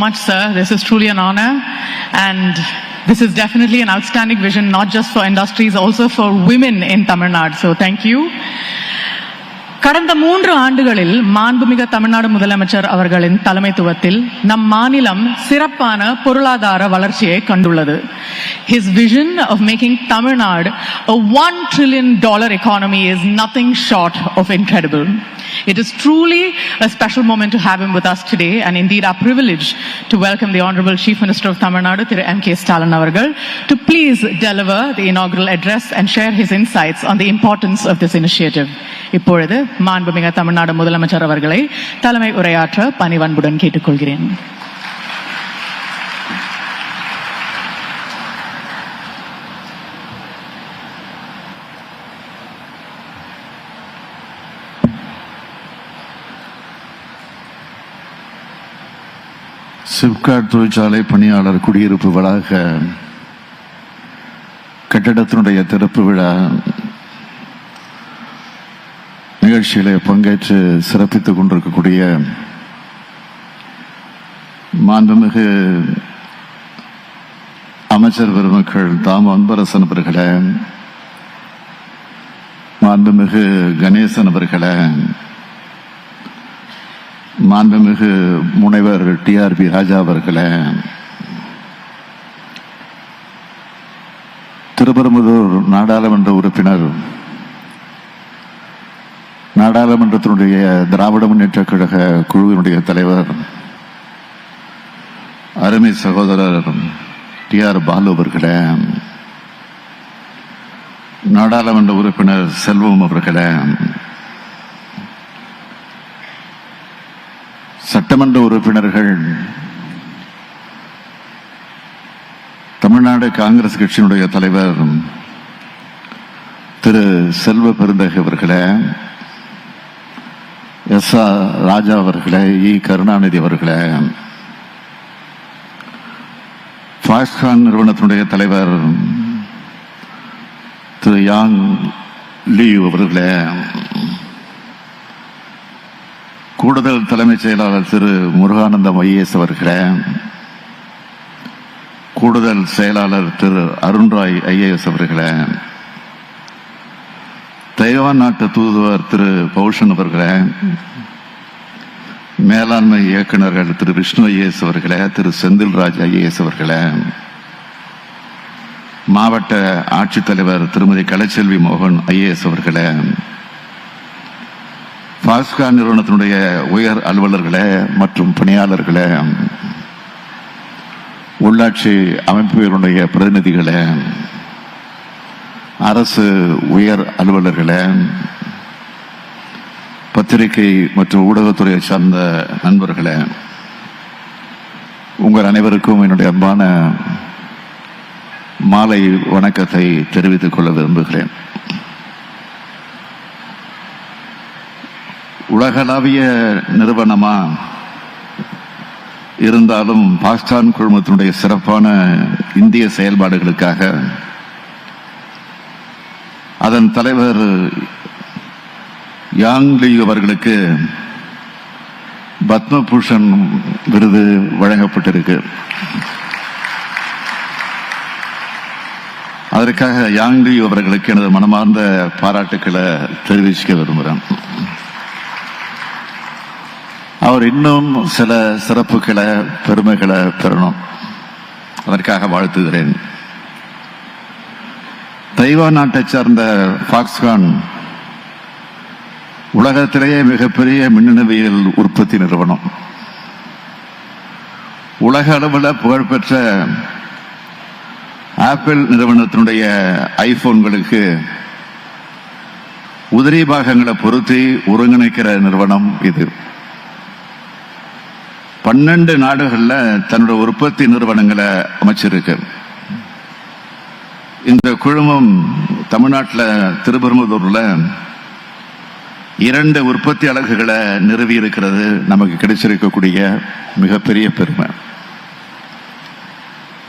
much, sir. This is truly an honor. And this is definitely an outstanding vision, not just for industries, also for women in Tamil Nadu. So thank you. கடந்த 3 ஆண்டுகளில் மாண்புமிகு தமிழ்நாடு முதலமைச்சர் அவர்களின் தலைமைத்துவத்தில் நம் மாநிலம் சிறப்பான பொருளாதார வளர்ச்சியை கண்டுள்ளது. His vision of making Tamil Nadu a $1 trillion economy is nothing short of incredible. It is truly a special moment to have him with us today, and indeed our privilege to welcome the Honorable Chief Minister of Tamil Nadu, Thiru M.K. Stalin avargal, to please deliver the inaugural address and share his insights on the importance of this initiative. இப்பொழுது மாண்புமிகு தமிழ்நாடு முதலமைச்சர் அவர்களை தலைமை உரையாற்ற பணிவன்புடன் கேட்டுக்கொள்கிறேன். சிப்காட் தொழிற்சாலை பணியாளர் குடியிருப்பு வளாக கட்டடத்தினுடைய திறப்பு விழா நிகழ்ச்சியிலே பங்கேற்று சிறப்பித்துக் கொண்டிருக்கக்கூடிய மாண்புமிகு அமைச்சர் பெருமக்கள் தாம் அன்பரசன் அவர்களே, மாண்புமிகு கணேசன் அவர்களே, மாண்புமிகு முனைவர் TRP ராஜா அவர்களே, திருப்பரங்குன்றூர் நாடாளுமன்ற உறுப்பினர், நாடாளுமன்றத்தினுடைய திராவிட முன்னேற்ற கழக குழுவினுடைய தலைவர் அருமை சகோதரர் TR பாலு அவர்களே, நாடாளுமன்ற உறுப்பினர் செல்வம் அவர்களே, சட்டமன்ற உறுப்பினர்கள், தமிழ்நாடு காங்கிரஸ் கட்சியினுடைய தலைவர் திரு செல்வ பெருந்தகை அவர்களே, SR ராஜா அவர்களே, E கருணாநிதி அவர்களே, ஃபாக்ஸ்கான் நிறுவனத்தினுடைய தலைவர் திரு யாங் லீவ் அவர்களே, கூடுதல் தலைமைச் செயலாளர் திரு முருகானந்தம் IAS அவர்களே, கூடுதல் செயலாளர் திரு அருண்ராய் IAS அவர்களே, தைவான் நாட்டு தூதுவர் திரு பௌஷன் அவர்களே, மேலாண்மை இயக்குநர்கள் திரு விஷ்ணு IAS அவர்களே, திரு செந்தில்ராஜ் IAS அவர்களே, மாவட்ட ஆட்சித்தலைவர் திருமதி கலைச்செல்வி மோகன் IAS அவர்களே, ஃபாக்ஸ்கான் நிறுவனத்தினுடைய உயர் அலுவலர்களே மற்றும் பணியாளர்களே, உள்ளாட்சி அமைப்புகளுடைய பிரதிநிதிகளே, அரசு உயர் அலுவலர்களே, பத்திரிகை மற்றும் ஊடகத்துறையை சார்ந்த நண்பர்களே, உங்கள் அனைவருக்கும் என்னுடைய அன்பான மாலை வணக்கத்தை தெரிவித்துக் கொள்ள விரும்புகிறேன். உலகளாவிய நிறுவனமா இருந்தாலும் பாகிஸ்தான் குழுமத்தினுடைய சிறப்பான இந்திய செயல்பாடுகளுக்காக அதன் தலைவர் யாங் லீ அவர்களுக்கு பத்மபூஷன் விருது வழங்கப்பட்டிருக்கு. அதற்காக யாங் லீ அவர்களுக்கு எனது மனமார்ந்த பாராட்டுக்களை தெரிவிக்க விரும்புகிறேன். அவர் இன்னும் சில சிறப்புகளை பெருமைகளை பெறணும், அதற்காக வாழ்த்துகிறேன். தைவான் நாட்டை சார்ந்த ஃபாக்ஸ்கான் உலகத்திலேயே மிகப்பெரிய மின்னணுவியல் உற்பத்தி நிறுவனம். உலக அளவில் புகழ்பெற்ற ஆப்பிள் நிறுவனத்தினுடைய ஐபோன்களுக்கு உதிரி பாகங்களை பொருத்தி ஒருங்கிணைக்கிற நிறுவனம் இது. 12 நாடுகளில் தன்னுடைய உற்பத்தி நிறுவனங்களை அமைச்சிருக்கு. இந்த குழுமம் தமிழ்நாட்டில் திருப்பரங்குன்றூர்ல 2 உற்பத்தி அலகுகளை நிறுவி இருக்கிறது நமக்கு கிடைச்சிருக்கக்கூடிய மிகப்பெரிய பெருமை.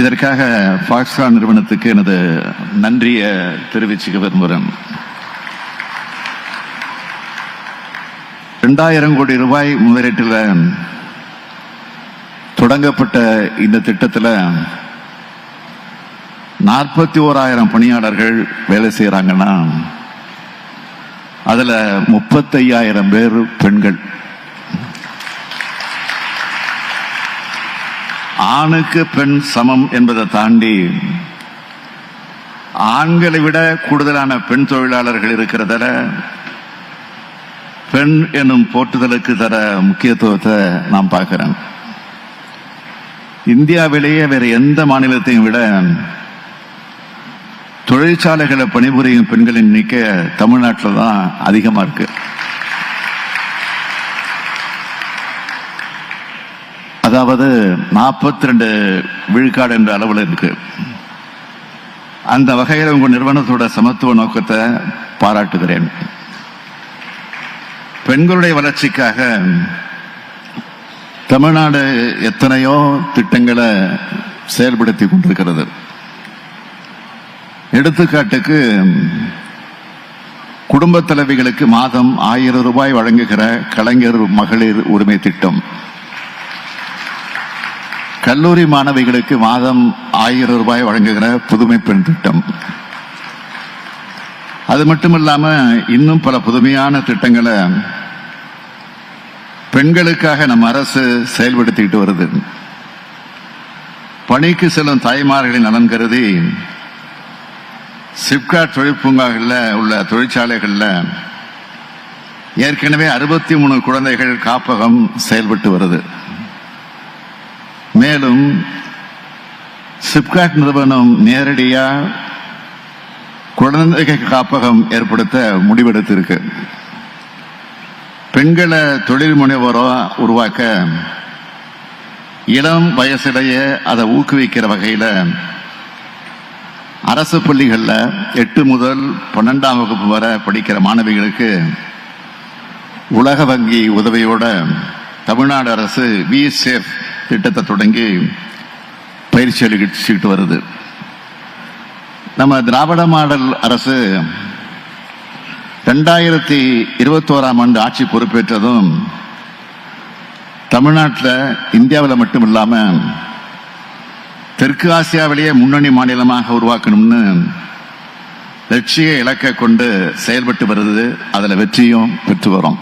இதற்காக ஃபாக்ஸ்கான் நிறுவனத்துக்கு எனது நன்றியை தெரிவிச்சுக்க விரும்புகிறேன். 2000 கோடி ரூபாய் முதலீட்டில் தொடங்கப்பட்ட இந்த திட்டத்தில் 41,000 பணியாளர்கள் வேலை செய்யறாங்கன்னா அதுல 35,000 பேர் பெண்கள். ஆணுக்கு பெண் சமம் என்பதை தாண்டி ஆண்களை விட கூடுதலான பெண் தொழிலாளர்கள் இருக்கிறதால பெண் என்னும் போற்றுதலுக்கு தர முக்கியத்துவத்தை நாம் பார்க்கிறோம். இந்தியாவிலேயே வேற எந்த மாநிலத்தையும் விட தொழிற்சாலைகளை பணிபுரியும் பெண்களின் எண்ணிக்கை தமிழ்நாட்டில் தான் அதிகமா இருக்கு. அதாவது 42 விழுக்காடு என்ற அளவில் இருக்கு. அந்த வகையில் உங்க நிறுவனத்தோட சமத்துவ நோக்கத்தை பாராட்டுகிறேன். பெண்களுடைய வளர்ச்சிக்காக தமிழ்நாடு எத்தனையோ திட்டங்களை செயல்படுத்தி கொண்டிருக்கிறது. எடுத்துக்காட்டுக்கு குடும்ப தலைவிகளுக்கு மாதம் 1000 ரூபாய் வழங்குகிற கலைஞர் மகளிர் உரிமை திட்டம், கல்லூரி மாணவிகளுக்கு மாதம் 1000 ரூபாய் வழங்குகிற புதுமை பெண் திட்டம், அது மட்டுமில்லாம இன்னும் பல புதுமையான திட்டங்களை பெண்களுக்காக நம்ம அரசு செயல்படுத்திட்டு வருது. பணிக்கு செல்லும் தாய்மார்களின் நலன் கருதி சிப்காட் தொழிற்பூங்காகளில் உள்ள தொழிற்சாலைகளில் ஏற்கனவே 63 குழந்தைகள் காப்பகம் செயல்பட்டு வருது. மேலும் சிப்காட் நிறுவனம் நேரடியா குழந்தைகள் காப்பகம் ஏற்படுத்த முடிவெடுத்திருக்கு. பெண்களை தொழில் முனைவோரா உருவாக்க இளம் வயசிலேயே அதை ஊக்குவிக்கிற வகையில் அரசு பள்ளிகளில் 8 முதல் 12ஆம் வகுப்பு வரை படிக்கிற மாணவிகளுக்கு உலக வங்கி உதவியோட தமிழ்நாடு அரசு வி சேஃப் திட்டத்தை தொடங்கி பயிற்சி அளிச்சுட்டு வருது. நம்ம திராவிட மாடல் அரசு 2021ஆம் ஆண்டு ஆட்சி பொறுப்பேற்றதும் தமிழ்நாட்டில் இந்தியாவில் மட்டும் இல்லாம தெற்கு ஆசியாவிலேயே முன்னணி மாநிலமாக உருவாக்கணும்னு லட்சிய இலக்கை கொண்டு செயல்பட்டு வருது. அதுல வெற்றியும் பெற்று வரும்.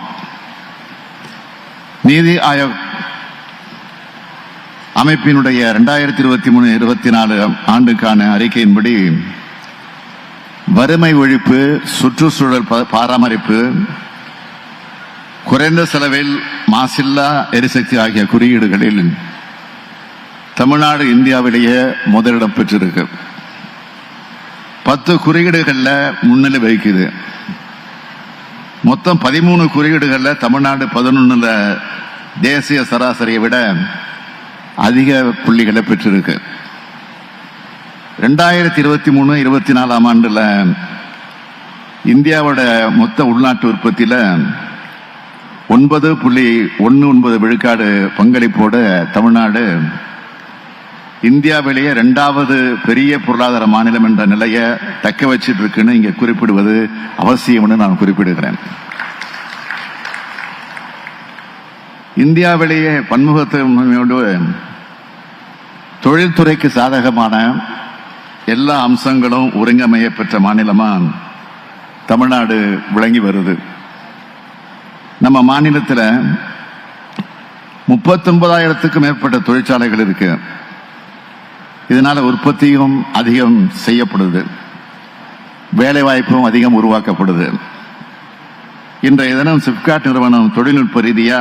நீதி ஆயோக் அமைப்பினுடைய 2023-24 ஆண்டுக்கான அறிக்கையின்படி வறுமை ஒழிப்பு, சுற்றுச்சூழல் பராமரிப்பு, குறைந்த செலவில் மாசில்லா எரிசக்தி ஆகிய குறியீடுகளில் தமிழ்நாடு இந்தியாவிலேயே முதலிடம் பெற்றிருக்கு. 10 குறியீடுகள்ல முன்னிலை வகிக்குது. மொத்தம் 13 குறியீடுகள்ல தமிழ்நாடு 11ல தேசிய சராசரியை விட அதிக புள்ளிகளை பெற்றிருக்கு. 2023-24 ஆண்டுல இந்தியாவோட மொத்த உள்நாட்டு உற்பத்தியில 9.19 விழுக்காடு பங்களிப்போடு தமிழ்நாடு இந்தியாவிலேயே 2வது பெரிய பொருளாதார மாநிலம் என்ற நிலையை தக்க வச்சிட்டு இருக்குன்னு இங்க குறிப்பிடுவது அவசியம்னு நான் குறிப்பிடுகிறேன். இந்தியாவிலேயே பன்முகத்தன்மையோடு தொழில்துறைக்கு சாதகமான எல்லா அம்சங்களும் ஒருங்கமைய பெற்ற மாநிலமா தமிழ்நாடு விளங்கி வருது. நம்ம மாநிலத்தில் 39,000க்கும் மேற்பட்ட தொழிற்சாலைகள் இருக்கு. இதனால உற்பத்தியும் அதிகம் செய்யப்படுது, வேலை வாய்ப்பும் அதிகம் உருவாக்கப்படுது. இன்றைய தினம் சிப்காட் நிறுவனம் தொழில்நுட்ப ரீதியா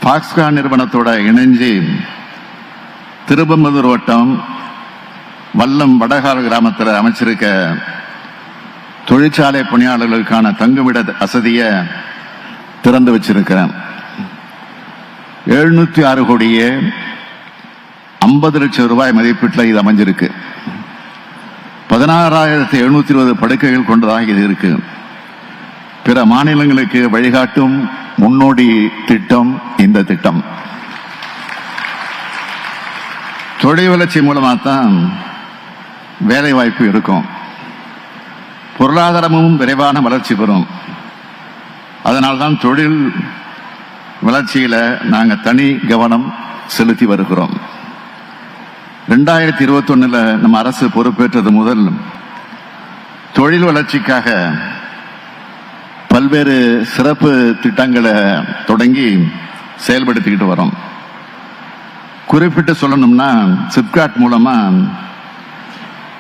பாக்ஸ்கான் நிறுவனத்தோட இணைஞ்சு திருப்பம்புதூர் வட்டம் வல்லம் வடகால் கிராமத்தில் அமைச்சிருக்க தொழிற்சாலை பணியாளர்களுக்கான தங்குமிட வசதியை திறந்து வச்சிருக்கிறேன். 706 கோடியே 50 லட்சம் ரூபாய் மதிப்பீட்டில் இது அமைஞ்சிருக்கு. 16,720 படுக்கைகள் கொண்டதாக இது இருக்கு. பிற மாநிலங்களுக்கு வழிகாட்டும் முன்னோடி திட்டம் இந்த திட்டம். தொழில் வளர்ச்சி மூலமாக தான் வேலை வாய்ப்பு இருக்கும், பொருளாதாரமும் விரைவான வளர்ச்சி பெறும். அதனால்தான் தொழில் வளர்ச்சியில நாங்கள் தனி கவனம் செலுத்தி வருகிறோம். 2021 நம்ம அரசு பொறுப்பேற்றது முதல் தொழில் வளர்ச்சிக்காக பல்வேறு சிறப்பு திட்டங்களை தொடங்கி செயல்படுத்திக்கிட்டு வரோம். குறிப்பிட்டு சொல்லணும்னா சிப்காட் மூலமா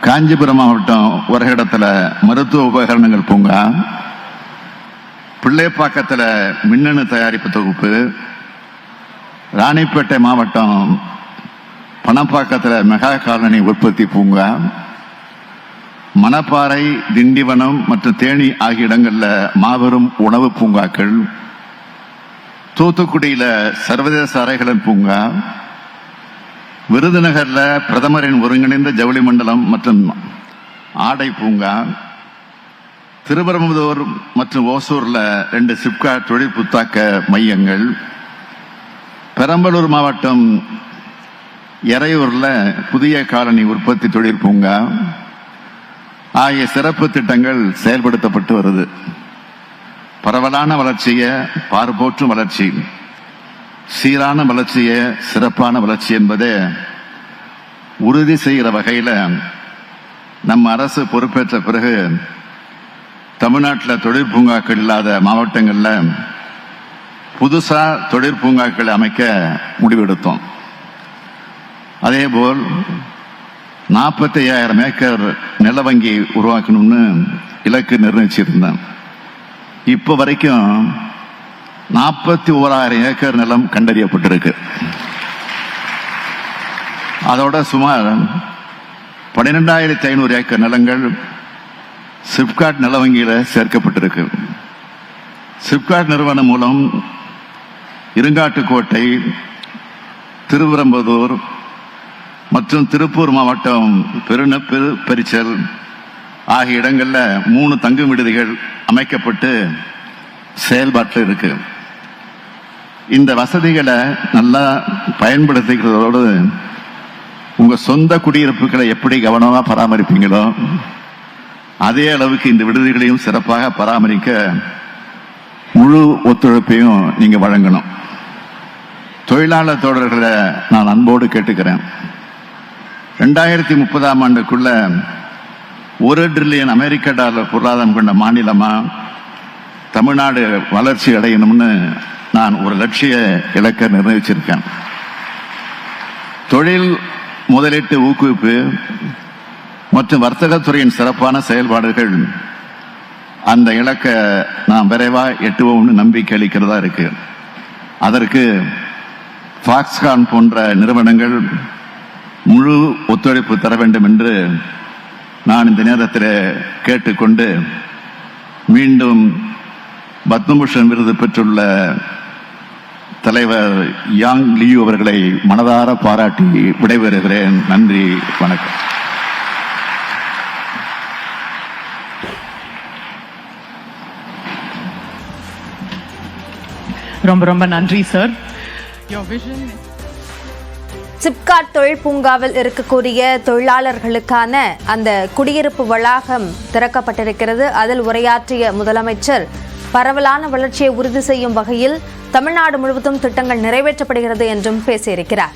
காஞ்சிபுரம் மாவட்டம் ஒரு இடத்துல மருத்துவ உபகரணங்கள் பூங்கா, பிள்ளைப்பாக்கத்தில் மின்னணு தயாரிப்பு தொகுப்பு, ராணிப்பேட்டை மாவட்டம் பணப்பாக்கத்தில் மெகா காலனி உற்பத்தி பூங்கா, மணப்பாறை, திண்டிவனம் மற்றும் தேனி ஆகிய இடங்கள்ல மாபெரும் உணவு பூங்காக்கள், தூத்துக்குடியில சர்வதேச அறைகளின் பூங்கா, விருதுநகர்ல பிரதமரின் ஒருங்கிணைந்த ஜவுளி மண்டலம் மற்றும் ஆடை பூங்கா, திருப்பரங்குன்றம் மற்றும் ஓசூர்ல 2 சிப்காட் தொழில் புத்தாக்க மையங்கள், பெரம்பலூர் மாவட்டம் எறையூர்ல புதிய காலனி உற்பத்தி தொழில் பூங்கா ஆகிய சிறப்பு திட்டங்கள் செயல்படுத்தப்பட்டு வருது. பரவலான வளர்ச்சியை பார்போற்றும் வளர்ச்சி, சீரான வளர்ச்சியை சிறப்பான வளர்ச்சி என்பதை உறுதி செய்கிற வகையில் நம்ம அரசு பொறுப்பேற்ற பிறகு தமிழ்நாட்டில் தொழிற்பூங்காக்கள் இல்லாத மாவட்டங்களில் புதுசா தொழிற்பூங்காக்களை அமைக்க முடிவெடுத்தோம். அதேபோல் 45,000 ஏக்கர் நில வங்கி உருவாக்கணும்னு இலக்கு நிர்ணயிச்சிருந்தேன். இப்போ வரைக்கும் 41,000 ஏக்கர் நிலம் கண்டறியப்பட்டிருக்கு. அதோட சுமார் 12,500 ஏக்கர் நிலங்கள் சிப்காட் நில வங்கியில சேர்க்கப்பட்டிருக்கு. சிப்காட் நிறுவனம் மூலம் இருங்காட்டுக்கோட்டை, திருவிரம்பதூர் மற்றும் திருப்பூர் மாவட்டம் பெருநெப்பெரிச்சல் ஆகிய இடங்கள்ல 3 தங்கும் விடுதிகள் அமைக்கப்பட்டு செயல்பாட்டில் இருக்கு. இந்த வசதிகளை நல்லா பயன்படுத்திக்கிறதோடு உங்க சொந்த குடியிருப்புகளை எப்படி கவனமா பராமரிப்பீங்களோ அதே அளவுக்கு இந்த விடுதிகளையும் சிறப்பாக பராமரிக்க முழு ஒத்துழைப்பையும் நீங்க வழங்கணும். தொழிலாளர் தோழர்களை நான் அன்போடு கேட்டுக்கிறேன். 2030ஆம் ஆண்டுக்குள்ள $1 டிரில்லியன் அமெரிக்க டாலர் பொருளாதாரம் கொண்ட மாநிலமா தமிழ்நாடு வளர்ச்சி அடையணும்னு நான் ஒரு லட்சிய இலக்கை நிர்ணயிச்சிருக்கேன். தொழில் முதலீட்டு ஊக்குவிப்பு மற்றும் வர்த்தகத்துறையின் சிறப்பான செயல்பாடுகள் அந்த இலக்கை நாம் விரைவா எட்டுவோம்னு நம்பிக்கை அளிக்கிறதா இருக்கு. அதற்கு ஃபாக்ஸ்கான் போன்ற நிறுவனங்கள் முழு ஒத்துழைப்பு தர வேண்டும் என்று நான் இந்த நேரத்தில் கேட்டுக்கொண்டு மீண்டும் பத்மபூஷன் விருது பெற்றுள்ள தலைவர் யாங் லியூ அவர்களை மனதார பாராட்டி விடைபெறுகிறேன். நன்றி, வணக்கம். ரொம்ப ரொம்ப நன்றி சார். சிப்காட் தொழில் பூங்காவில் இருக்கக்கூடிய தொழிலாளர்களுக்கான அந்த குடியிருப்பு வளாகம் திறக்கப்பட்டிருக்கிறது. அதில் உரையாற்றிய முதலமைச்சர் பரவலான வளர்ச்சியை உறுதி செய்யும் வகையில் தமிழ்நாடு முழுவதும் திட்டங்கள் நிறைவேற்றப்படுகிறது என்றும் பேசியிருக்கிறார்.